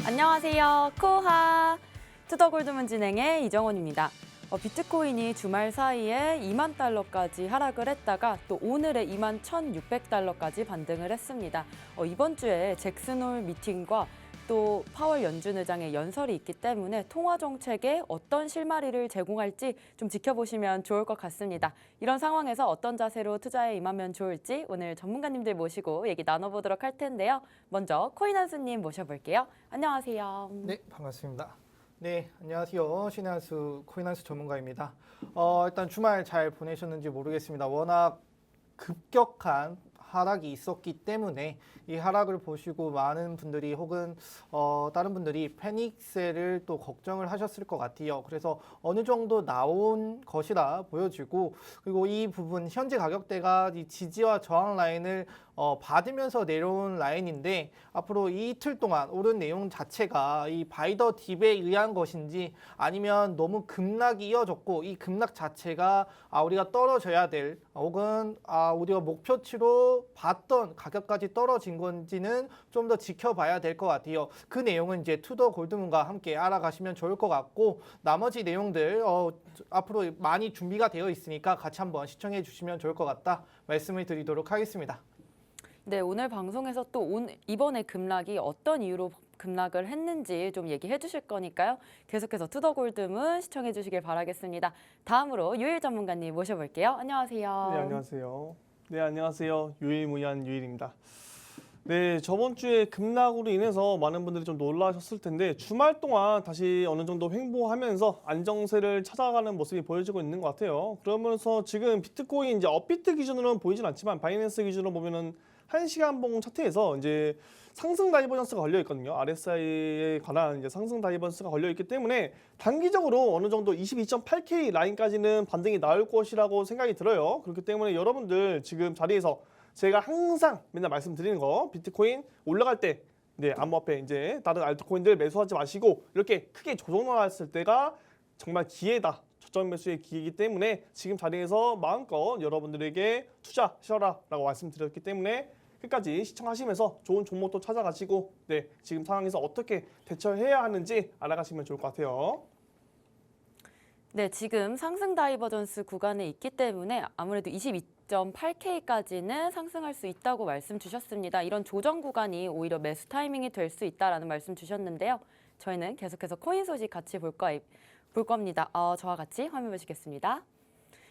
안녕하세요. 코하 투더골드문 진행의 이정원입니다. 비트코인이 주말 사이에 2만 달러까지 하락을 했다가 또 오늘의 2만 1,600달러까지 반등을 했습니다. 이번 주에 잭슨 홀 미팅과 또 파월 연준 의장의 연설이 있기 때문에 통화 정책에 어떤 실마리를 제공할지 좀 지켜보시면 좋을 것 같습니다. 이런 상황에서 어떤 자세로 투자에 임하면 좋을지 오늘 전문가님들 모시고 얘기 나눠보도록 할 텐데요. 먼저 코인한수님 모셔볼게요. 안녕하세요. 네, 반갑습니다. 네, 안녕하세요. 신의 한수 코인한수 전문가입니다. 일단 주말 잘 보내셨는지 모르겠습니다. 워낙 급격한 하락이 있었기 때문에 이 하락을 보시고 많은 분들이 혹은 다른 분들이 패닉셀을 또 걱정을 하셨을 것 같아요. 그래서 어느 정도 나온 것이라 보여지고, 그리고 이 부분 현재 가격대가 이 지지와 저항 라인을 받으면서 내려온 라인인데, 앞으로 이 이틀 동안 오른 내용 자체가 이 바이 더 딥에 의한 것인지 아니면 너무 급락이 이어졌고 이 급락 자체가 우리가 떨어져야 될 혹은 우리가 목표치로 봤던 가격까지 떨어진 건지는 좀 더 지켜봐야 될 것 같아요. 그 내용은 이제 투더 골드문과 함께 알아가시면 좋을 것 같고, 나머지 내용들 앞으로 많이 준비가 되어 있으니까 같이 한번 시청해 주시면 좋을 것 같다 말씀을 드리도록 하겠습니다. 네, 오늘 방송에서 또 이번에 급락이 어떤 이유로 급락을 했는지 좀 얘기해 주실 거니까요. 계속해서 투더골드문 시청해 주시길 바라겠습니다. 다음으로 유일 전문가님 모셔볼게요. 안녕하세요. 네, 안녕하세요. 네, 안녕하세요. 유일무이한 유일입니다. 네, 저번 주에 급락으로 인해서 많은 분들이 좀 놀라셨을 텐데 주말 동안 다시 어느 정도 횡보하면서 안정세를 찾아가는 모습이 보여지고 있는 것 같아요. 그러면서 지금 비트코인 이제 업비트 기준으로는 보이진 않지만 바이낸스 기준으로 보면은 1시간 봉 차트에서 이제 상승 다이버전스가 걸려 있거든요. RSI에 관한 이제 상승 다이버전스가 걸려 있기 때문에 단기적으로 어느 정도 22.8K 라인까지는 반등이 나올 것이라고 생각이 들어요. 그렇기 때문에 여러분들 지금 자리에서 제가 항상 맨날 말씀드리는 거, 비트코인 올라갈 때 암호화폐 이제 다른 알트코인들 매수하지 마시고 이렇게 크게 조정 나왔을 때가 정말 기회다. 저점 매수의 기회이기 때문에 지금 자리에서 마음껏 여러분들에게 투자하셔라 라고 말씀드렸기 때문에 끝까지 시청하시면서 좋은 종목도 찾아가시고 지금 상황에서 어떻게 대처해야 하는지 알아가시면 좋을 것 같아요. 네, 지금 상승 다이버전스 구간에 있기 때문에 아무래도 22.8K까지는 상승할 수 있다고 말씀 주셨습니다. 이런 조정 구간이 오히려 매수 타이밍이 될 수 있다라는 말씀 주셨는데요. 저희는 계속해서 코인 소식 같이 볼 겁니다. 저와 같이 화면 보시겠습니다.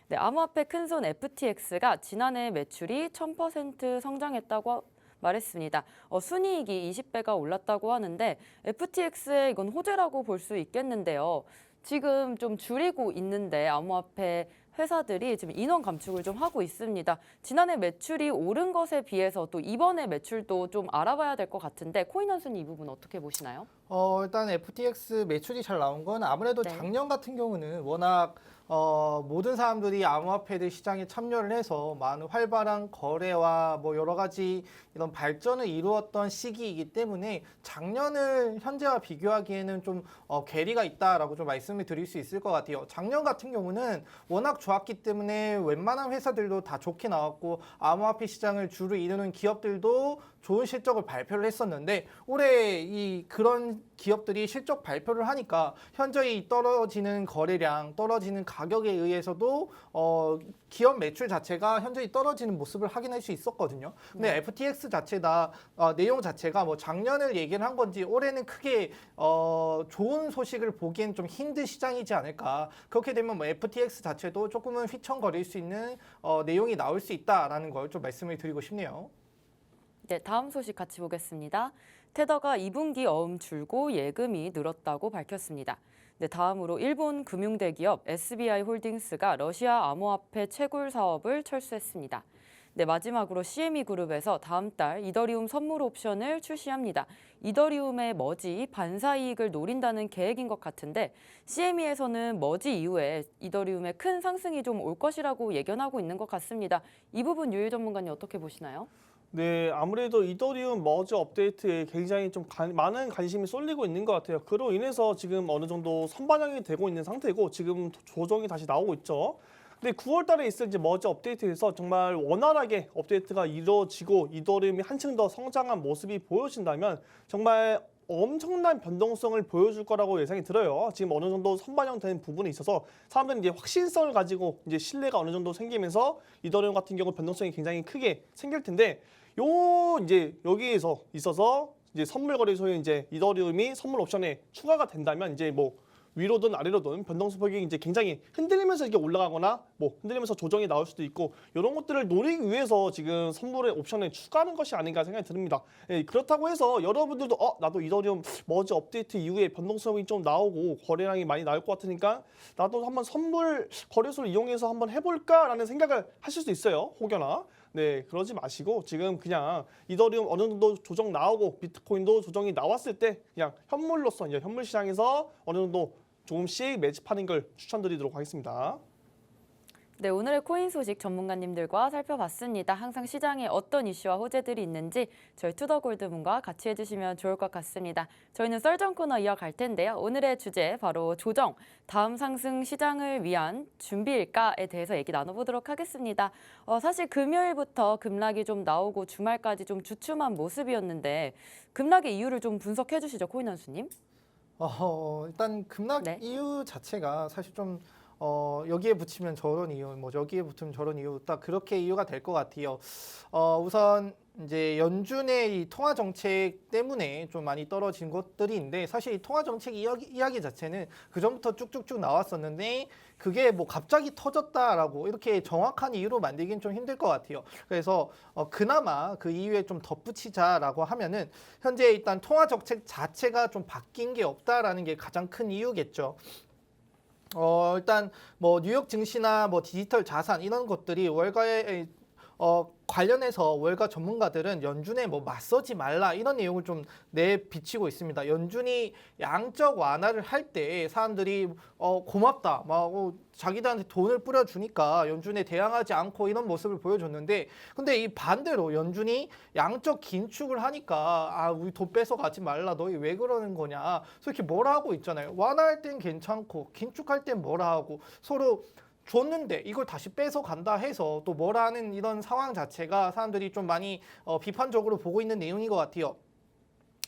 네, 암호화폐 큰손 FTX가 지난해 매출이 1000% 성장했다고 말했습니다. 순이익이 20배가 올랐다고 하는데 FTX의 이건 호재라고 볼 수 있겠는데요. 지금 좀 줄이고 있는데 암호화폐 회사들이 지금 인원 감축을 좀 하고 있습니다. 지난해 매출이 오른 것에 비해서 또 이번에 매출도 좀 알아봐야 될 것 같은데 코인원수님 이 부분 어떻게 보시나요? 일단 FTX 매출이 잘 나온 건 아무래도 네. 작년 같은 경우는 워낙 모든 사람들이 암호화폐들 시장에 참여를 해서 많은 활발한 거래와 뭐 여러 가지 이런 발전을 이루었던 시기이기 때문에 작년을 현재와 비교하기에는 좀 괴리가 있다라고 좀 말씀을 드릴 수 있을 것 같아요. 작년 같은 경우는 워낙 좋았기 때문에 웬만한 회사들도 다 좋게 나왔고 암호화폐 시장을 주로 이루는 기업들도 좋은 실적을 발표를 했었는데 올해 그런 기업들이 실적 발표를 하니까 현저히 이 떨어지는 거래량, 떨어지는 가격에 의해서도 기업 매출 자체가 현저히 떨어지는 모습을 확인할 수 있었거든요. 근데 FTX 자체다 내용 자체가 뭐 작년을 얘기를 한 건지 올해는 크게 좋은 소식을 보기엔 좀 힘든 시장이지 않을까. 그렇게 되면 뭐 FTX 자체도 조금은 휘청거릴 수 있는 내용이 나올 수 있다라는 걸 좀 말씀을 드리고 싶네요. 네, 다음 소식 같이 보겠습니다. 테더가 2분기 어음 줄고 예금이 늘었다고 밝혔습니다. 네, 다음으로 일본 금융대기업 SBI 홀딩스가 러시아 암호화폐 채굴 사업을 철수했습니다. 네, 마지막으로 CME 그룹에서 다음 달 이더리움 선물 옵션을 출시합니다. 이더리움의 머지 반사 이익을 노린다는 계획인 것 같은데 CME에서는 머지 이후에 이더리움의 큰 상승이 좀 올 것이라고 예견하고 있는 것 같습니다. 이 부분 유일 전문가님 어떻게 보시나요? 네, 아무래도 이더리움 머지 업데이트에 굉장히 좀 많은 관심이 쏠리고 있는 것 같아요. 그로 인해서 지금 어느 정도 선반영이 되고 있는 상태고 지금 조정이 다시 나오고 있죠. 근데 9월 달에 있을 이제 머지 업데이트에서 정말 원활하게 업데이트가 이루어지고 이더리움이 한층 더 성장한 모습이 보여진다면 정말 엄청난 변동성을 보여줄 거라고 예상이 들어요. 지금 어느 정도 선반영된 부분에 있어서 사람들은 이제 확신성을 가지고 이제 신뢰가 어느 정도 생기면서 이더리움 같은 경우 변동성이 굉장히 크게 생길 텐데 요 이제 여기에서 있어서 이제 선물 거래소에 이제 이더리움이 선물 옵션에 추가가 된다면 이제 뭐 위로든 아래로든 변동폭이 이제 굉장히 흔들리면서 이렇게 올라가거나 뭐 흔들리면서 조정이 나올 수도 있고 이런 것들을 노리기 위해서 지금 선물의 옵션에 추가하는 것이 아닌가 생각이 듭니다. 예, 그렇다고 해서 여러분들도 나도 이더리움 머지 업데이트 이후에 변동성이 좀 나오고 거래량이 많이 나올 것 같으니까 나도 한번 선물 거래소를 이용해서 한번 해볼까라는 생각을 하실 수 있어요. 혹여나. 네, 그러지 마시고 지금 그냥 이더리움 어느 정도 조정 나오고 비트코인도 조정이 나왔을 때 그냥 현물로서 이제 현물 시장에서 어느 정도 조금씩 매집하는 걸 추천드리도록 하겠습니다. 네, 오늘의 코인 소식 전문가님들과 살펴봤습니다. 항상 시장에 어떤 이슈와 호재들이 있는지 저희 투더골드문과 같이 해주시면 좋을 것 같습니다. 저희는 썰전 코너 이어갈 텐데요. 오늘의 주제 바로 조정, 다음 상승 시장을 위한 준비일까에 대해서 얘기 나눠보도록 하겠습니다. 사실 금요일부터 급락이 좀 나오고 주말까지 좀 주춤한 모습이었는데 급락의 이유를 좀 분석해 주시죠, 코인 원수님. 일단 급락 네. 이유 자체가 사실 좀 여기에 붙이면 저런 이유, 뭐 여기에 붙으면 저런 이유, 딱 그렇게 이유가 될 것 같아요. 우선 이제 연준의 이 통화 정책 때문에 좀 많이 떨어진 것들이 있는데 사실 이 통화 정책 이야기 자체는 그 전부터 쭉쭉쭉 나왔었는데 그게 뭐 갑자기 터졌다라고 이렇게 정확한 이유로 만들긴 좀 힘들 것 같아요. 그래서 그나마 그 이유에 좀 덧붙이자라고 하면은 현재 일단 통화 정책 자체가 좀 바뀐 게 없다라는 게 가장 큰 이유겠죠. 일단 뭐 뉴욕 증시나 뭐 디지털 자산 이런 것들이 월가에 관련해서 월가 전문가들은 연준에 뭐 맞서지 말라 이런 내용을 좀 내비치고 있습니다. 연준이 양적 완화를 할 때 사람들이 고맙다, 막 자기들한테 돈을 뿌려주니까 연준에 대항하지 않고 이런 모습을 보여줬는데, 근데 이 반대로 연준이 양적 긴축을 하니까 우리 돈 뺏어가지 말라, 너희 왜 그러는 거냐, 그래서 이렇게 뭐라 하고 있잖아요. 완화할 땐 괜찮고 긴축할 땐 뭐라 하고 서로 줬는데 이걸 다시 뺏어 간다 해서 또 뭐라 하는 이런 상황 자체가 사람들이 좀 많이 비판적으로 보고 있는 내용인 것 같아요.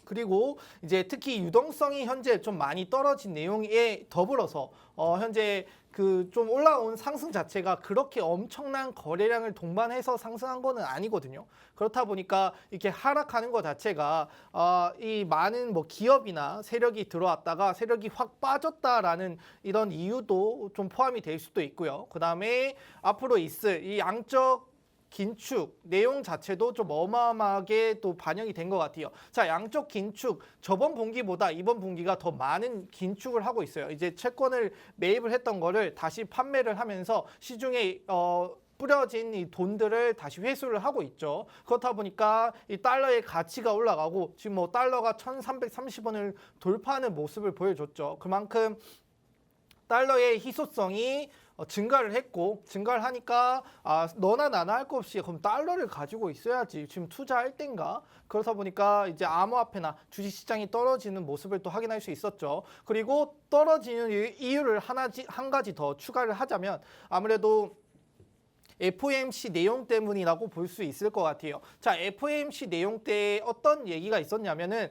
그리고 이제 특히 유동성이 현재 좀 많이 떨어진 내용에 더불어서 현재 그 좀 올라온 상승 자체가 그렇게 엄청난 거래량을 동반해서 상승한 거는 아니거든요. 그렇다 보니까 이렇게 하락하는 것 자체가 이 많은 뭐 기업이나 세력이 들어왔다가 세력이 확 빠졌다라는 이런 이유도 좀 포함이 될 수도 있고요. 그다음에 앞으로 있을 이 양적 긴축 내용 자체도 좀 어마어마하게 또 반영이 된 것 같아요. 자, 양적 긴축 저번 분기보다 이번 분기가 더 많은 긴축을 하고 있어요. 이제 채권을 매입을 했던 거를 다시 판매를 하면서 시중에 뿌려진 이 돈들을 다시 회수를 하고 있죠. 그렇다 보니까 이 달러의 가치가 올라가고 지금 뭐 달러가 1,330원을 돌파하는 모습을 보여줬죠. 그만큼 달러의 희소성이 증가를 했고, 증가를 하니까 너나 나나 할 거 없이 그럼 달러를 가지고 있어야지, 지금 투자할 땐가. 그러다 보니까 이제 암호화폐나 주식시장이 떨어지는 모습을 또 확인할 수 있었죠. 그리고 떨어지는 이유를 한 가지 더 추가를 하자면 아무래도 FOMC 내용 때문이라고 볼 수 있을 것 같아요. 자, FOMC 내용 때 어떤 얘기가 있었냐면은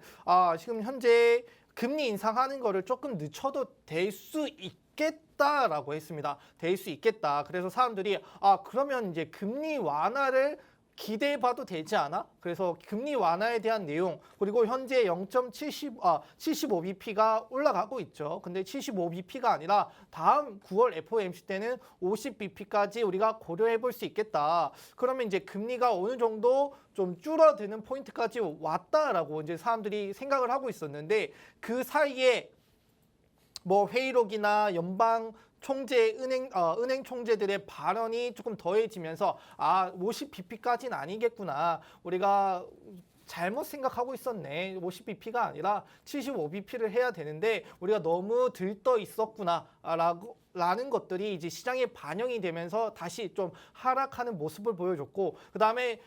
지금 현재 금리 인상하는 거를 조금 늦춰도 될 수 있겠다라고 했습니다. 될 수 있겠다. 그래서 사람들이 그러면 이제 금리 완화를 기대해봐도 되지 않아? 그래서 금리 완화에 대한 내용, 그리고 현재 0.75bp가 올라가고 있죠. 근데 75bp가 아니라 다음 9월 FOMC 때는 50bp까지 우리가 고려해 볼 수 있겠다. 그러면 이제 금리가 어느 정도 좀 줄어드는 포인트까지 왔다라고 이제 사람들이 생각을 하고 있었는데, 그 사이에 뭐 회의록이나 연방 총재, 은행 총재들의 발언이 조금 더해지면서 50bp까지는 아니겠구나, 우리가 잘못 생각하고 있었네, 50bp가 아니라 75bp를 해야 되는데 우리가 너무 들떠 있었구나 라는 것들이 이제 시장에 반영이 되면서 다시 좀 하락하는 모습을 보여줬고, 그 다음에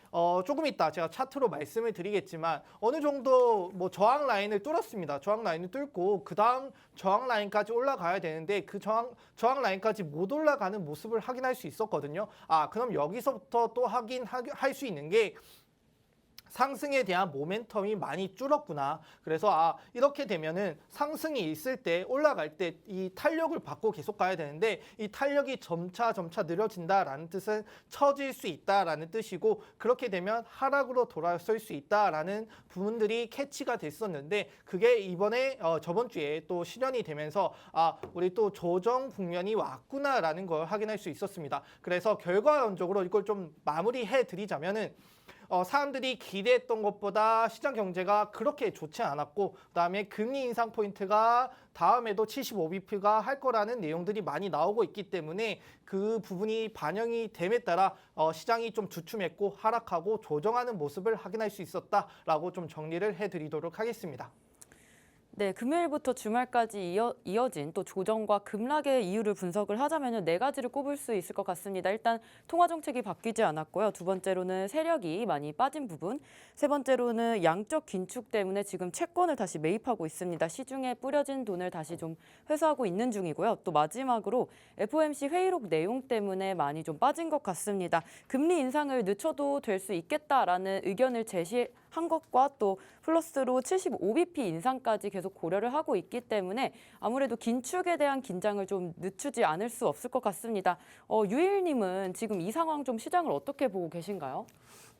조금 이따 제가 차트로 말씀을 드리겠지만 어느 정도 뭐 저항 라인을 뚫었습니다. 저항 라인을 뚫고 그 다음 저항 라인까지 올라가야 되는데 그 저항 라인까지 못 올라가는 모습을 확인할 수 있었거든요. 그럼 여기서부터 또 할 수 있는 게, 상승에 대한 모멘텀이 많이 줄었구나. 그래서 이렇게 되면은 상승이 있을 때 올라갈 때 이 탄력을 받고 계속 가야 되는데 이 탄력이 점차 느려진다라는 뜻은 처질 수 있다라는 뜻이고 그렇게 되면 하락으로 돌아설 수 있다라는 부분들이 캐치가 됐었는데 그게 이번에 저번 주에 또 실현이 되면서 우리 또 조정 국면이 왔구나라는 걸 확인할 수 있었습니다. 그래서 결과론적으로 이걸 좀 마무리해 드리자면은 사람들이 기대했던 것보다 시장 경제가 그렇게 좋지 않았고 그다음에 금리 인상 포인트가 다음에도 75bp가 할 거라는 내용들이 많이 나오고 있기 때문에 그 부분이 반영이 됨에 따라 시장이 좀 주춤했고 하락하고 조정하는 모습을 확인할 수 있었다라고 좀 정리를 해드리도록 하겠습니다. 네, 금요일부터 주말까지 이어진 또 조정과 급락의 이유를 분석을 하자면 네 가지를 꼽을 수 있을 것 같습니다. 일단 통화 정책이 바뀌지 않았고요. 두 번째로는 세력이 많이 빠진 부분. 세 번째로는 양적 긴축 때문에 지금 채권을 다시 매입하고 있습니다. 시중에 뿌려진 돈을 다시 좀 회수하고 있는 중이고요. 또 마지막으로 FOMC 회의록 내용 때문에 많이 좀 빠진 것 같습니다. 금리 인상을 늦춰도 될 수 있겠다라는 의견을 제시한 것과 또 플러스로 75bp 인상까지 계속 고려를 하고 있기 때문에 아무래도 긴축에 대한 긴장을 좀 늦추지 않을 수 없을 것 같습니다. 유일님은 지금 이 상황 좀 시장을 어떻게 보고 계신가요?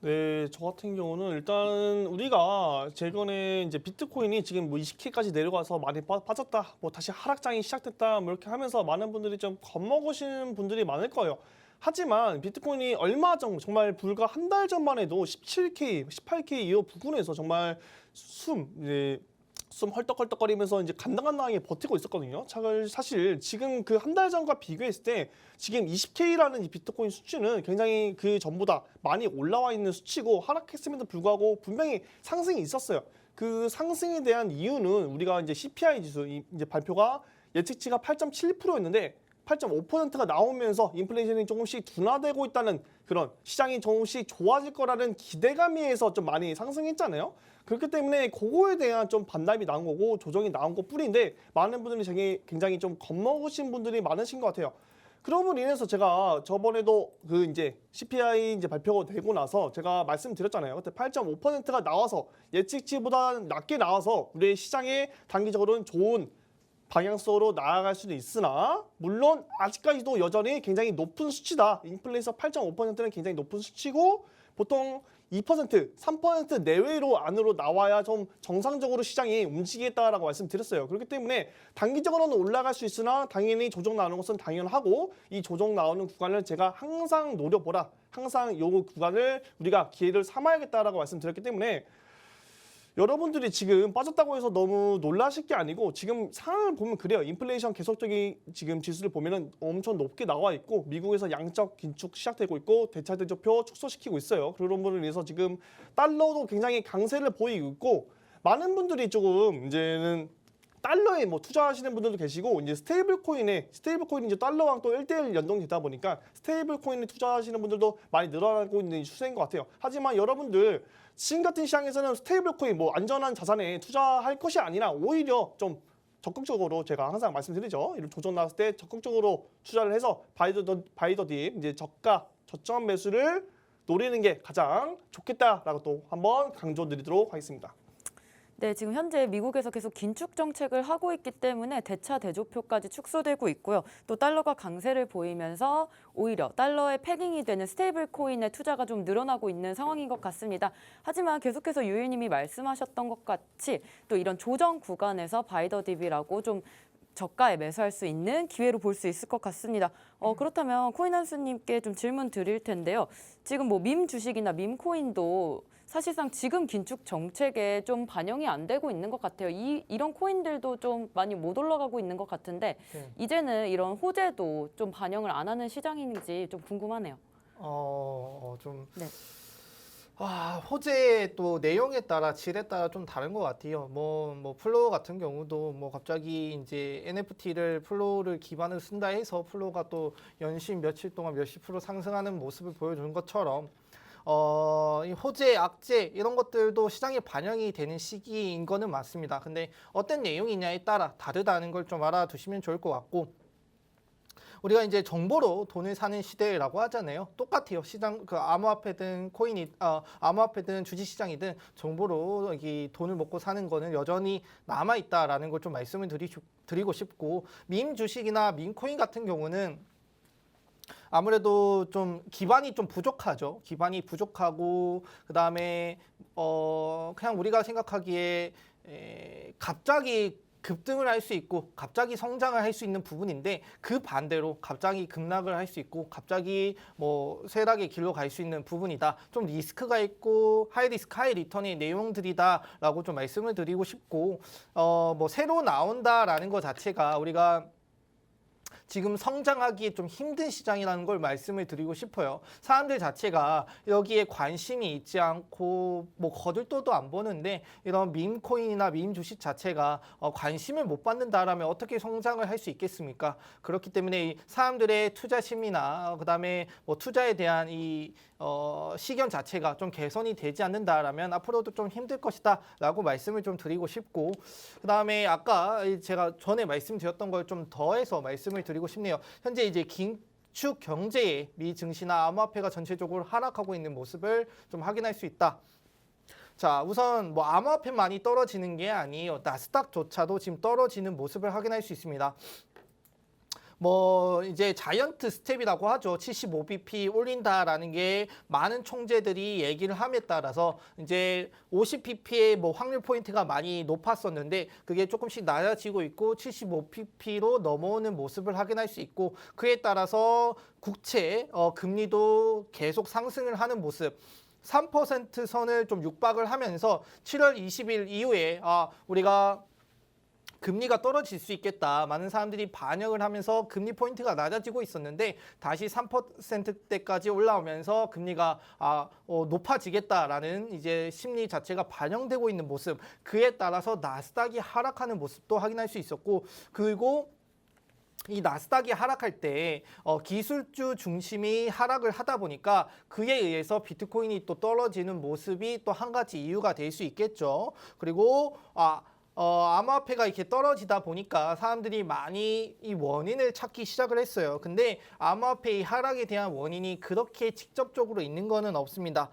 네, 저 같은 경우는 일단 우리가 최근에 이제 비트코인이 지금 뭐 20K까지 내려가서 많이 빠졌다, 뭐 다시 하락장이 시작됐다, 뭐 이렇게 하면서 많은 분들이 좀 겁먹으시는 분들이 많을 거예요. 하지만 비트코인이 얼마 전 정말 불과 한 달 전만 해도 17K, 18K 이후 부근에서 정말 숨 헐떡헐떡거리면서 이제 간당간당하게 버티고 있었거든요. 사실 지금 그 한 달 전과 비교했을 때 지금 20K라는 이 비트코인 수치는 굉장히 그 전보다 많이 올라와 있는 수치고 하락했음에도 불구하고 분명히 상승이 있었어요. 그 상승에 대한 이유는 우리가 이제 CPI 지수 이제 발표가 예측치가 8.7%였는데 8.5%가 나오면서 인플레이션이 조금씩 둔화되고 있다는 그런 시장이 조금씩 좋아질 거라는 기대감에서 좀 많이 상승했잖아요. 그렇기 때문에 그거에 대한 좀 반납이 나온 거고 조정이 나온 것 뿐인데 많은 분들이 굉장히 좀 겁먹으신 분들이 많으신 것 같아요. 그럼으로 인해서 제가 저번에도 그 이제 CPI 이제 발표가 되고 나서 제가 말씀드렸잖아요. 그때 8.5%가 나와서 예측치보다 낮게 나와서 우리 시장에 단기적으로는 좋은 방향성으로 나아갈 수도 있으나 물론 아직까지도 여전히 굉장히 높은 수치다. 인플레이션 8.5%는 굉장히 높은 수치고 보통 2%, 3% 내외로 안으로 나와야 좀 정상적으로 시장이 움직이겠다라고 말씀드렸어요. 그렇기 때문에 단기적으로는 올라갈 수 있으나 당연히 조정 나오는 것은 당연하고 이 조정 나오는 구간을 제가 항상 노려보라. 항상 이 구간을 우리가 기회를 삼아야겠다라고 말씀드렸기 때문에 여러분들이 지금 빠졌다고 해서 너무 놀라실 게 아니고 지금 상황을 보면 그래요. 인플레이션 계속적인 지금 지수를 보면은 엄청 높게 나와 있고 미국에서 양적 긴축 시작되고 있고 대차 대조표 축소시키고 있어요. 그런 부분을 위해서 지금 달러도 굉장히 강세를 보이고 있고 많은 분들이 조금 이제는 달러에 뭐 투자하시는 분들도 계시고 이제 스테이블 코인이 이제 달러랑 또 1대1 연동되다 보니까 스테이블 코인에 투자하시는 분들도 많이 늘어나고 있는 추세인 것 같아요. 하지만 여러분들 지금 같은 시장에서는 스테이블 코인 뭐 안전한 자산에 투자할 것이 아니라 오히려 좀 적극적으로 제가 항상 말씀드리죠. 이런 조정 나왔을 때 적극적으로 투자를 해서 바이더딥 이제 저가 저점 매수를 노리는 게 가장 좋겠다라고 또 한번 강조드리도록 하겠습니다. 네, 지금 현재 미국에서 계속 긴축 정책을 하고 있기 때문에 대차 대조표까지 축소되고 있고요. 또 달러가 강세를 보이면서 오히려 달러의 패깅이 되는 스테이블 코인의 투자가 좀 늘어나고 있는 상황인 것 같습니다. 하지만 계속해서 유일님이 말씀하셨던 것 같이 또 이런 조정 구간에서 바이더딥이라고 좀 저가에 매수할 수 있는 기회로 볼 수 있을 것 같습니다. 그렇다면 코인한수님께 좀 질문 드릴 텐데요. 지금 뭐 밈 주식이나 밈 코인도 사실상 지금 긴축 정책에 좀 반영이 안 되고 있는 것 같아요. 이런 코인들도 좀 많이 못 올라가고 있는 것 같은데 이제는 이런 호재도 좀 반영을 안 하는 시장인지 좀 궁금하네요. 네. 호재의 또 내용에 따라 질에 따라 좀 다른 것 같아요. 뭐 플로우 같은 경우도 뭐 갑자기 이제 NFT를 플로우를 기반으로 쓴다 해서 플로우가 또 연신 며칠 동안 몇십 프로 상승하는 모습을 보여주는 것처럼 이 호재, 악재 이런 것들도 시장에 반영이 되는 시기인 거는 맞습니다. 근데 어떤 내용이냐에 따라 다르다는 걸 좀 알아두시면 좋을 것 같고 우리가 이제 정보로 돈을 사는 시대라고 하잖아요. 똑같아요. 시장 그 암호화폐든 암호화폐든 주식시장이든 정보로 이 돈을 먹고 사는 거는 여전히 남아 있다라는 걸 좀 말씀을 드리고 싶고, 밈 주식이나 밈 코인 같은 경우는 아무래도 좀 기반이 좀 부족하죠. 기반이 부족하고 그다음에 그냥 우리가 생각하기에 갑자기 급등을 할 수 있고 갑자기 성장을 할 수 있는 부분인데, 그 반대로 갑자기 급락을 할 수 있고 갑자기 뭐 쇠락의 길로 갈 수 있는 부분이다. 좀 리스크가 있고 하이 리스크 하이 리턴의 내용들이다라고 좀 말씀을 드리고 싶고, 뭐 새로 나온다라는 것 자체가 우리가 지금 성장하기 좀 힘든 시장이라는 걸 말씀을 드리고 싶어요. 사람들 자체가 여기에 관심이 있지 않고 뭐 거들떠도 안 보는데, 이런 밈코인이나 밈 주식 자체가 관심을 못 받는다라면 어떻게 성장을 할 수 있겠습니까? 그렇기 때문에 이 사람들의 투자 심리나 그다음에 뭐 투자에 대한 이 시견 자체가 좀 개선이 되지 않는다라면 앞으로도 좀 힘들 것이다라고 말씀을 좀 드리고 싶고, 그다음에 아까 제가 전에 말씀드렸던 걸 좀 더해서 말씀을 드리고 싶네요. 현재 이제 긴축 경제에 미 증시나 암호화폐가 전체적으로 하락하고 있는 모습을 좀 확인할 수 있다. 자, 우선 뭐 암호화폐만이 떨어지는 게 아니에요. 나스닥조차도 지금 떨어지는 모습을 확인할 수 있습니다. 뭐 이제 자이언트 스텝이라고 하죠. 75bp 올린다라는 게 많은 총재들이 얘기를 함에 따라서 이제 50bp의 뭐 확률 포인트가 많이 높았었는데 그게 조금씩 낮아지고 있고 75bp로 넘어오는 모습을 확인할 수 있고, 그에 따라서 국채 금리도 계속 상승을 하는 모습. 3% 선을 좀 육박을 하면서 7월 20일 이후에 우리가 금리가 떨어질 수 있겠다. 많은 사람들이 반영을 하면서 금리 포인트가 낮아지고 있었는데 다시 3%대까지 올라오면서 금리가 높아지겠다라는 이제 심리 자체가 반영되고 있는 모습. 그에 따라서 나스닥이 하락하는 모습도 확인할 수 있었고, 그리고 이 나스닥이 하락할 때 기술주 중심이 하락을 하다 보니까 그에 의해서 비트코인이 또 떨어지는 모습이 또 한 가지 이유가 될 수 있겠죠. 그리고 암호화폐가 이렇게 떨어지다 보니까 사람들이 많이 이 원인을 찾기 시작을 했어요. 근데 암호화폐의 하락에 대한 원인이 그렇게 직접적으로 있는 거는 없습니다.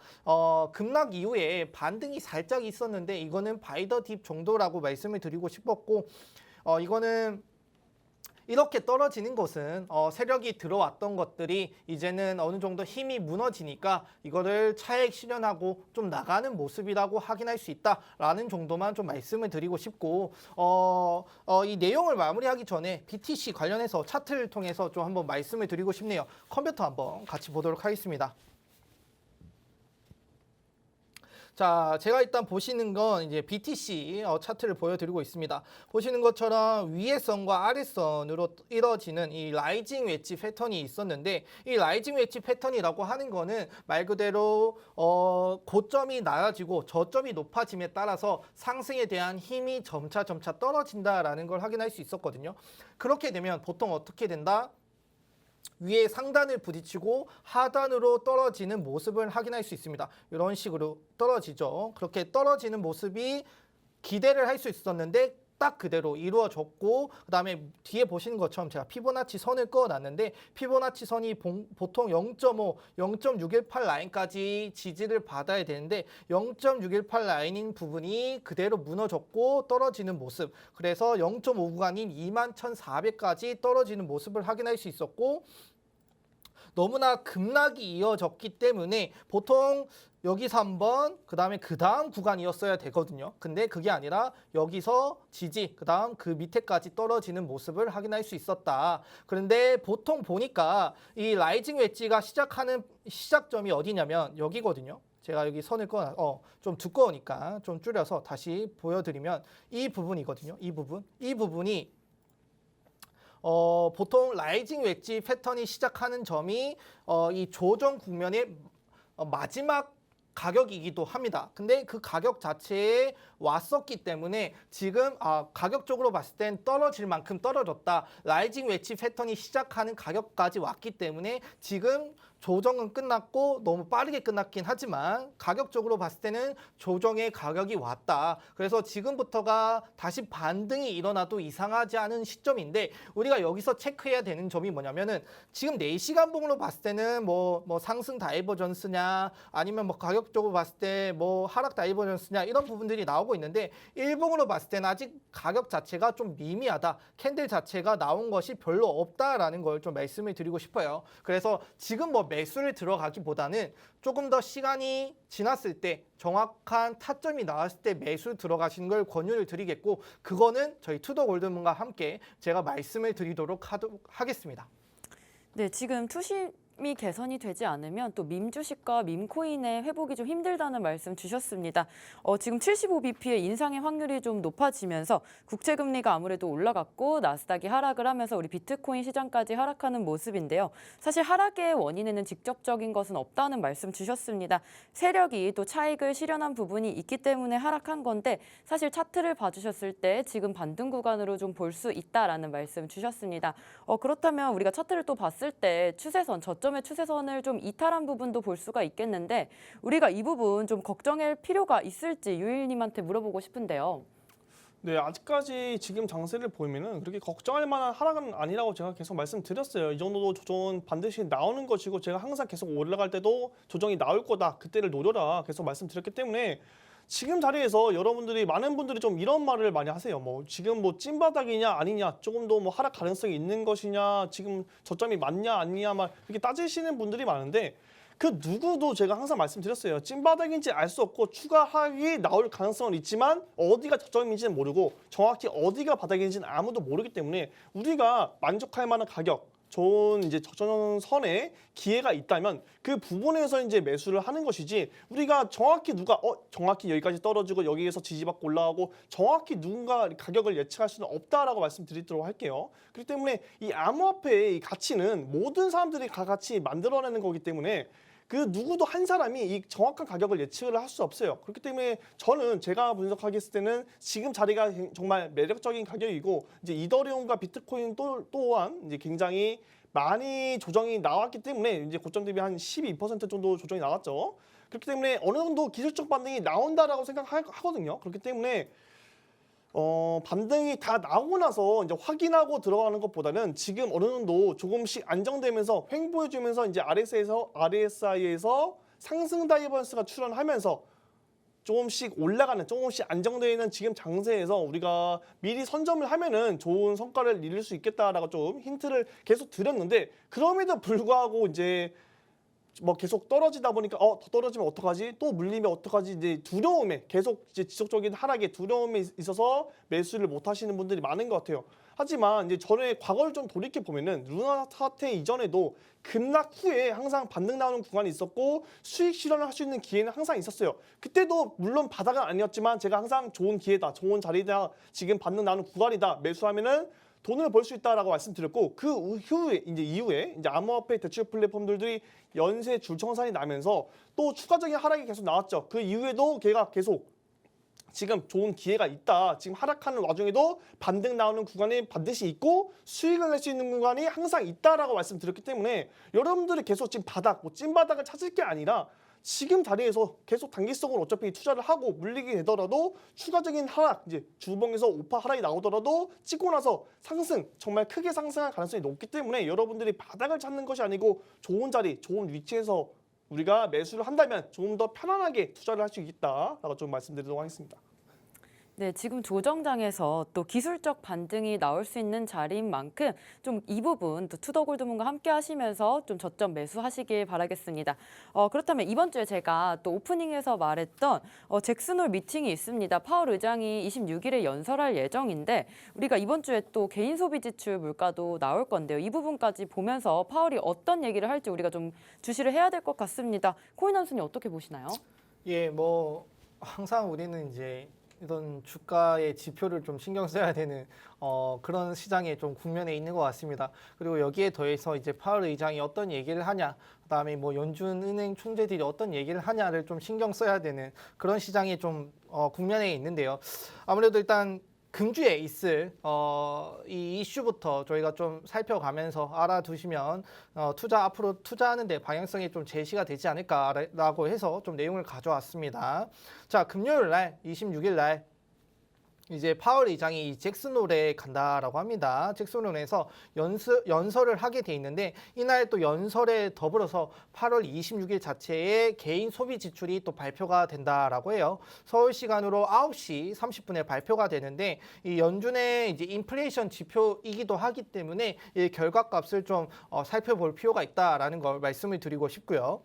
급락 이후에 반등이 살짝 있었는데 이거는 바이 더 딥 정도라고 말씀을 드리고 싶었고, 이거는 이렇게 떨어지는 것은 세력이 들어왔던 것들이 이제는 어느 정도 힘이 무너지니까 이거를 차액 실현하고 좀 나가는 모습이라고 확인할 수 있다라는 정도만 좀 말씀을 드리고 싶고, 이 내용을 마무리하기 전에 BTC 관련해서 차트를 통해서 좀 한번 말씀을 드리고 싶네요. 컴퓨터 한번 같이 보도록 하겠습니다. 자, 제가 일단 보시는 건 이제 BTC 차트를 보여드리고 있습니다. 보시는 것처럼 위의 선과 아래 선으로 이뤄지는 이 라이징 웨지 패턴이 있었는데, 이 라이징 웨지 패턴이라고 하는 거는 말 그대로 고점이 낮아지고 저점이 높아짐에 따라서 상승에 대한 힘이 점차 떨어진다라는 걸 확인할 수 있었거든요. 그렇게 되면 보통 어떻게 된다? 위에 상단을 부딪히고 하단으로 떨어지는 모습을 확인할 수 있습니다. 이런 식으로 떨어지죠. 그렇게 떨어지는 모습이 기대를 할 수 있었는데 딱 그대로 이루어졌고, 그 다음에 뒤에 보시는 것처럼 제가 피보나치 선을 그어놨는데 피보나치 선이 보통 0.5, 0.618 라인까지 지지를 받아야 되는데 0.618 라인인 부분이 그대로 무너졌고 떨어지는 모습. 그래서 0.5 구간인 21,400까지 떨어지는 모습을 확인할 수 있었고, 너무나 급락이 이어졌기 때문에 보통 여기서 한번 그 다음 구간이었어야 되거든요. 근데 그게 아니라 여기서 지지, 그 다음 그 밑에까지 떨어지는 모습을 확인할 수 있었다. 그런데 보통 보니까 이 라이징 웨지가 시작하는 시작점이 어디냐면 여기거든요. 제가 여기 선을 좀 두꺼우니까 좀 줄여서 다시 보여드리면 이 부분이거든요. 이 부분이 보통 라이징 웨지 패턴이 시작하는 점이 이 조정 국면의 마지막 가격이기도 합니다. 근데 그 가격 자체에 왔었기 때문에 지금 가격적으로 봤을 땐 떨어질 만큼 떨어졌다. 라이징 웨지 패턴이 시작하는 가격까지 왔기 때문에 지금 조정은 끝났고 너무 빠르게 끝났긴 하지만 가격적으로 봤을 때는 조정의 가격이 왔다. 그래서 지금부터가 다시 반등이 일어나도 이상하지 않은 시점인데 우리가 여기서 체크해야 되는 점이 뭐냐면은 지금 4시간 봉으로 봤을 때는 뭐 상승 다이버전스냐 아니면 뭐 가격적으로 봤을 때 뭐 하락 다이버전스냐 이런 부분들이 나오고 있는데 일봉으로 봤을 때는 아직 가격 자체가 좀 미미하다. 캔들 자체가 나온 것이 별로 없다라는 걸 좀 말씀을 드리고 싶어요. 그래서 지금 뭐 매수를 들어가기보다는 조금 더 시간이 지났을 때 정확한 타점이 나왔을 때 매수 들어가시는 걸 권유를 드리겠고 그거는 저희 투더 골드문과 함께 제가 말씀을 드리도록 하겠습니다. 네, 지금 투심이 개선이 되지 않으면 또 밈주식과 밈코인의 회복이 좀 힘들다는 말씀 주셨습니다. 지금 75bp의 인상의 확률이 좀 높아지면서 국채금리가 아무래도 올라갔고 나스닥이 하락을 하면서 우리 비트코인 시장까지 하락하는 모습인데요. 사실 하락의 원인에는 직접적인 것은 없다는 말씀 주셨습니다. 세력이 또 차익을 실현한 부분이 있기 때문에 하락한 건데 사실 차트를 봐주셨을 때 지금 반등 구간으로 좀 볼 수 있다라는 말씀 주셨습니다. 그렇다면 우리가 차트를 또 봤을 때 추세선, 저점의 추세선을 좀 이탈한 부분도 볼 수가 있겠는데 우리가 이 부분 좀 걱정할 필요가 있을지 유일님한테 물어보고 싶은데요. 네, 아직까지 지금 장세를 보면은 그렇게 걱정할 만한 하락은 아니라고 제가 계속 말씀드렸어요. 이 정도도 조정은 반드시 나오는 것이고 제가 항상 계속 올라갈 때도 조정이 나올 거다. 그때를 노려라. 계속 말씀드렸기 때문에 지금 자리에서 여러분들이 많은 분들이 좀 이런 말을 많이 하세요. 뭐 지금 뭐 찐바닥이냐 아니냐, 조금 더 뭐 하락 가능성이 있는 것이냐, 지금 저점이 맞냐 아니냐 막 이렇게 따지시는 분들이 많은데 그 누구도 제가 항상 말씀드렸어요. 찐바닥인지 알 수 없고 추가 하락이 나올 가능성은 있지만 어디가 저점인지는 모르고 정확히 어디가 바닥인지는 아무도 모르기 때문에 우리가 만족할 만한 가격, 좋은 이제 저점선에 기회가 있다면 그 부분에서 이제 매수를 하는 것이지 우리가 정확히 누가 정확히 여기까지 떨어지고 여기에서 지지받고 올라가고 정확히 누군가 가격을 예측할 수는 없다라고 말씀드리도록 할게요. 그렇기 때문에 이 암호화폐의 이 가치는 모든 사람들이 다 같이 만들어내는 거기 때문에 그 누구도 한 사람이 이 정확한 가격을 예측을 할 수 없어요. 그렇기 때문에 저는 제가 분석하겠을 때는 지금 자리가 정말 매력적인 가격이고 이제 이더리움과 비트코인 또한 이제 굉장히 많이 조정이 나왔기 때문에 이제 고점 대비 한 12% 정도 조정이 나왔죠. 그렇기 때문에 어느 정도 기술적 반등이 나온다라고 생각하거든요. 그렇기 때문에 반등이 다 나오고 나서 이제 확인하고 들어가는 것보다는 지금 어느 정도 조금씩 안정되면서 횡보해주면서 이제 RSI에서 상승 다이버전스가 출현하면서 조금씩 올라가는, 조금씩 안정되어 있는 지금 장세에서 우리가 미리 선점을 하면은 좋은 성과를 이룰 수 있겠다라고 좀 힌트를 계속 드렸는데 그럼에도 불구하고 이제 뭐 계속 떨어지다 보니까 더 떨어지면 어떡하지? 또 물리면 어떡하지? 이제 두려움에 계속 이제 지속적인 하락에 두려움에 있어서 매수를 못 하시는 분들이 많은 것 같아요. 하지만 이제 전에 과거를 좀 돌이켜 보면은 루나 사태 이전에도 급락 후에 항상 반등 나오는 구간이 있었고 수익 실현을 할 수 있는 기회는 항상 있었어요. 그때도 물론 바닥은 아니었지만 제가 항상 좋은 기회다, 좋은 자리다, 지금 반등 나오는 구간이다, 매수하면은 돈을 벌 수 있다라고 말씀드렸고 그 이후에 이제 암호화폐 대출 플랫폼들이 연쇄 줄청산이 나면서 또 추가적인 하락이 계속 나왔죠. 그 이후에도 걔가 계속 지금 좋은 기회가 있다. 지금 하락하는 와중에도 반등 나오는 구간이 반드시 있고 수익을 낼 수 있는 구간이 항상 있다라고 말씀드렸기 때문에 여러분들이 계속 지금 바닥, 뭐 찐바닥을 찾을 게 아니라 지금 자리에서 계속 단기성으로 어차피 투자를 하고 물리게 되더라도 추가적인 하락, 이제 주봉에서 5% 하락이 나오더라도 찍고 나서 상승, 정말 크게 상승할 가능성이 높기 때문에 여러분들이 바닥을 찾는 것이 아니고 좋은 자리, 좋은 위치에서 우리가 매수를 한다면 조금 더 편안하게 투자를 할 수 있다라고 좀 말씀드리도록 하겠습니다. 네, 지금 조정장에서 또 기술적 반등이 나올 수 있는 자리인 만큼 좀 이 부분 또 투더골드문과 함께 하시면서 좀 저점 매수하시길 바라겠습니다. 그렇다면 이번 주에 제가 또 오프닝에서 말했던 잭슨홀 미팅이 있습니다. 파월 의장이 26일에 연설할 예정인데 우리가 이번 주에 또 개인 소비 지출 물가도 나올 건데요. 이 부분까지 보면서 파월이 어떤 얘기를 할지 우리가 좀 주시를 해야 될 것 같습니다. 코인 한순이 어떻게 보시나요? 예, 뭐 항상 우리는 이제 이런 주가의 지표를 좀 신경 써야 되는 그런 시장에 좀 국면에 있는 것 같습니다. 그리고 여기에 더해서 이제 파월 의장이 어떤 얘기를 하냐, 그다음에 뭐 연준 은행 총재들이 어떤 얘기를 하냐를 좀 신경 써야 되는 그런 시장이 좀 국면에 있는데요. 아무래도 일단 금주에 있을 이 이슈부터 저희가 좀 살펴가면서 알아두시면 앞으로 투자하는 데 방향성이 좀 제시가 되지 않을까라고 해서 좀 내용을 가져왔습니다. 자, 금요일 날 26일 날 이제 파월 의장이 이 잭슨홀에 간다라고 합니다. 잭슨홀에서 연설을 하게 돼 있는데 이날 또 연설에 더불어서 8월 26일 자체에 개인 소비 지출이 또 발표가 된다라고 해요. 서울 시간으로 9시 30분에 발표가 되는데 이 연준의 이제 인플레이션 지표이기도 하기 때문에 이 결과값을 좀 살펴볼 필요가 있다라는 걸 말씀을 드리고 싶고요.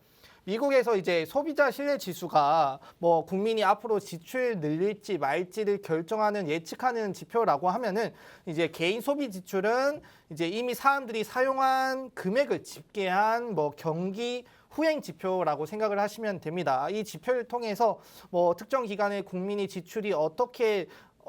미국에서 이제 소비자 신뢰 지수가 뭐 국민이 앞으로 지출 늘릴지 말지를 결정하는 예측하는 지표라고 하면은 이제 개인 소비 지출은 이제 이미 사람들이 사용한 금액을 집계한 뭐 경기 후행 지표라고 생각을 하시면 됩니다. 이 지표를 통해서 뭐 특정 기간에 국민이 지출이 어떻게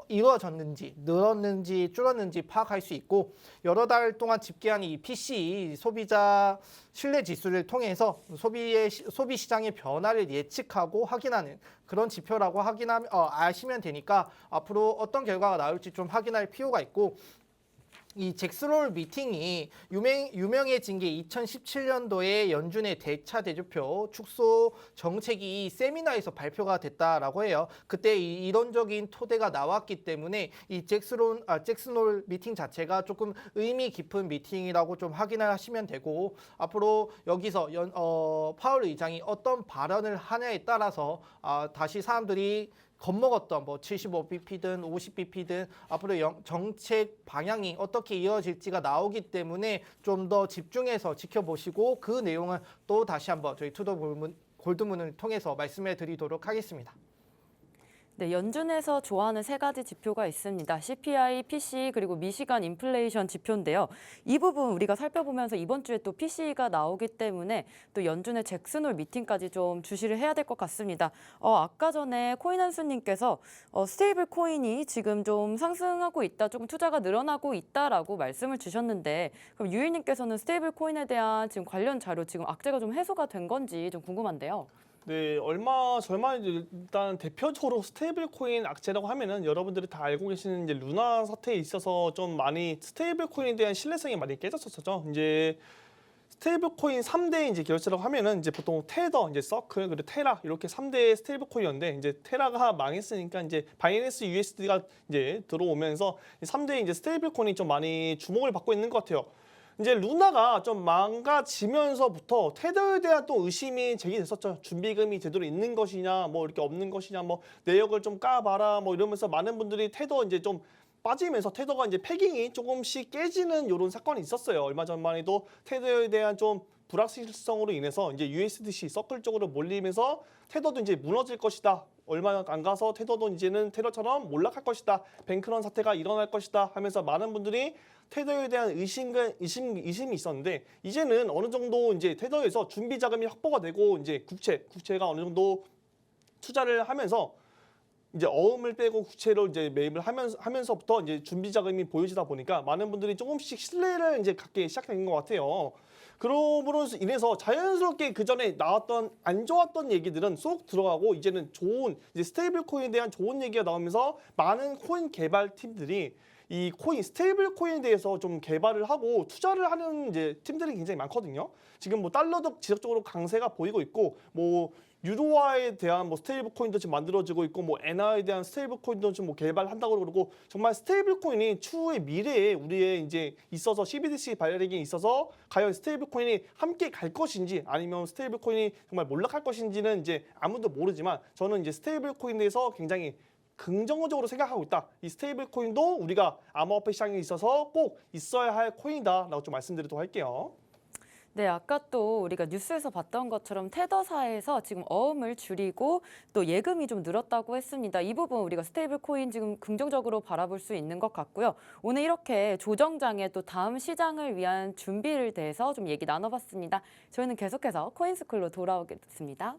이루어졌는지, 늘었는지, 줄었는지 파악할 수 있고 여러 달 동안 집계한 이 PCE 소비자 신뢰 지수를 통해서 소비 시장의 변화를 예측하고 확인하는 그런 지표라고 아시면 되니까 앞으로 어떤 결과가 나올지 좀 확인할 필요가 있고 이 잭슨홀 미팅이 유명해진 게 2017년도에 연준의 대차 대조표 축소 정책이 이 세미나에서 발표가 됐다라고 해요. 그때 이론적인 토대가 나왔기 때문에 이 잭슨홀 미팅 자체가 조금 의미 깊은 미팅이라고 좀 확인을 하시면 되고 앞으로 여기서 파월 의장이 어떤 발언을 하냐에 따라서 다시 사람들이 겁먹었던 뭐 75bp든 50bp든 앞으로 정책 방향이 어떻게 이어질지가 나오기 때문에 좀 더 집중해서 지켜보시고 그 내용을 또 다시 한번 저희 투더 골드문을 통해서 말씀해 드리도록 하겠습니다. 네, 연준에서 좋아하는 세 가지 지표가 있습니다. CPI, PCE 그리고 미시간 인플레이션 지표인데요. 이 부분 우리가 살펴보면서 이번 주에 또 PCE가 나오기 때문에 또 연준의 잭슨홀 미팅까지 좀 주시를 해야 될 것 같습니다. 아까 전에 코인한수님께서 스테이블 코인이 지금 좀 상승하고 있다, 조금 투자가 늘어나고 있다라고 말씀을 주셨는데 그럼 유일님께서는 스테이블 코인에 대한 지금 관련 자료 지금 악재가 좀 해소가 된 건지 좀 궁금한데요. 네, 얼마 일단 대표적으로 스테이블 코인 악재라고 하면은 여러분들이 다 알고 계시는 이제 루나 사태에 있어서 좀 많이 스테이블 코인에 대한 신뢰성이 많이 깨졌었죠. 이제 스테이블 코인 3대 이제 계열사라고 하면은 이제 보통 테더, 이제 서클, 그리고 테라 이렇게 3대 스테이블 코인이었는데 이제 테라가 망했으니까 이제 바이낸스 USD가 이제 들어오면서 3대 이제 스테이블 코인이 좀 많이 주목을 받고 있는 것 같아요. 이제 루나가 좀 망가지면서부터 테더에 대한 또 의심이 제기됐었죠. 준비금이 제대로 있는 것이냐, 뭐 이렇게 없는 것이냐, 뭐 내역을 좀 까봐라, 뭐 이러면서 많은 분들이 테더 이제 좀 빠지면서 테더가 이제 패깅이 조금씩 깨지는 이런 사건이 있었어요. 얼마 전만 해도 테더에 대한 좀 불확실성으로 인해서 이제 USDC 서클 쪽으로 몰리면서 테더도 이제 무너질 것이다. 얼마 안 가서 테더도 이제는 테러처럼 몰락할 것이다. 뱅크런 사태가 일어날 것이다 하면서 많은 분들이 테더에 대한 의심이 있었는데 이제는 어느 정도 이제 테더에서 준비 자금이 확보가 되고 이제 국채가 어느 정도 투자를 하면서 이제 어음을 빼고 국채로 이제 매입을 하면서부터 이제 준비 자금이 보여지다 보니까 많은 분들이 조금씩 신뢰를 이제 갖기 시작된 것 같아요. 그럼으로 인해서 자연스럽게 그 전에 나왔던 안 좋았던 얘기들은 쏙 들어가고 이제는 좋은 이제 스테이블 코인에 대한 좋은 얘기가 나오면서 많은 코인 개발 팀들이 이 스테이블 코인에 대해서 좀 개발을 하고 투자를 하는 이제 팀들이 굉장히 많거든요. 지금 뭐 달러도 지속적으로 강세가 보이고 있고 뭐 유로화에 대한 뭐 스테이블 코인도 지금 만들어지고 있고 뭐 엔화에 대한 스테이블 코인도 좀 뭐 개발한다고 그러고 정말 스테이블 코인이 추후의 미래에 우리의 이제 있어서 CBDC 발행에 있어서 과연 스테이블 코인이 함께 갈 것인지 아니면 스테이블 코인이 정말 몰락할 것인지는 이제 아무도 모르지만 저는 이제 스테이블 코인에 대해서 굉장히 긍정적으로 생각하고 있다. 이 스테이블 코인도 우리가 암호화폐 시장에 있어서 꼭 있어야 할 코인이다라고 좀 말씀드리도록 할게요. 네, 아까 또 우리가 뉴스에서 봤던 것처럼 테더사에서 지금 어음을 줄이고 또 예금이 좀 늘었다고 했습니다. 이 부분 우리가 스테이블 코인 지금 긍정적으로 바라볼 수 있는 것 같고요. 오늘 이렇게 조정장에 또 다음 시장을 위한 준비를 대해서 좀 얘기 나눠봤습니다. 저희는 계속해서 코인스쿨로 돌아오겠습니다.